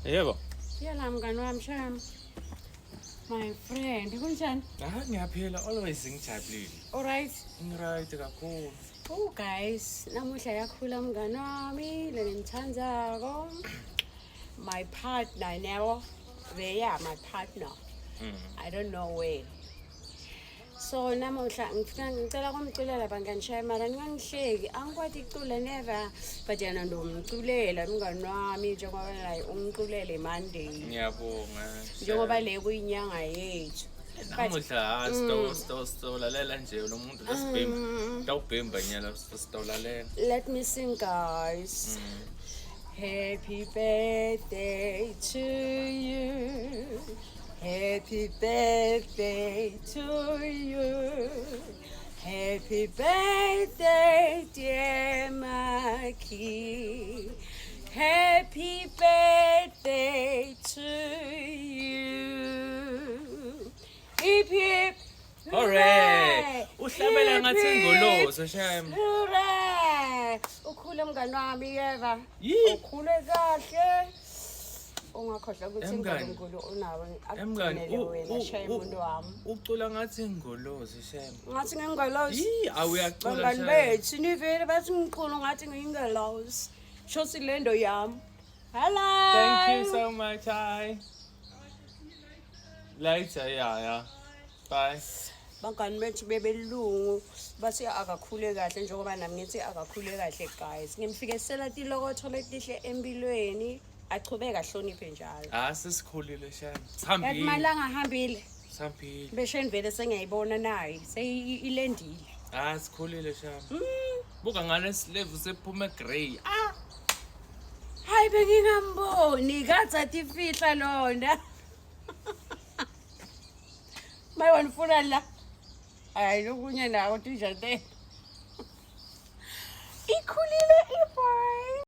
Yebo. Yala mngani wami Sham. My friend, kunjani? Ngiyaphila always ngijabulile. Alright. Ngiright kakhulu. Oh guys, namuhla yakhula mngani wami, lenimthandzako. My partner now. They are my partner. I don't know where. So namuhla ngicela kumculela bangani Shaya mara ningangihleki angikwati icula never but yana ndo umculela mngani wami njengoba la umculele Monday. Ngiyabonga. Njengoba le kuyinyanga yethu. Namuhla sitolalela nje lo muntu lesibhemba. Tawubhemba nyala sitolalela. Let me sing guys. Happy birthday to you. Happy birthday to you. Happy birthday, dear Maki. Happy birthday to you. Hip hip. Hooray! Uhlabela ngathi ingolozo Sham. Hooray! Ukhule mngani wami yeva. Ukhule kahle. Ungakhohlwa ukuthi ingolozo unawo akugcinele wena Shaya umuntu wami. Ucula ngathi ingolozo Sham. Ngathi ngingolozi. Awuyacula Bangani bethu nivele bathi ngiqulu ngathi ngingolozi. Shothi lendo yami. Hello. Thank you so much. Hi. Later, yeah. Bye. Bangani bethu bebelungu base akakhule kahle njengoba nami ngithi akakhule kahle guys. Ngimfikisela tilokotho letihle empilweni. Achubeka hloniphe njalo. Sesikhulile Sham. Yathi malanga ahambile. Sihambile. Besheni vele sengiyayibona naye. Seyilendile. Sikhulile Sham. Buka ngane silevu sephume grey. Hayi bengingamboni kathi ifihla lona. Mayifuna la. Hayi lokunye nawo tijate.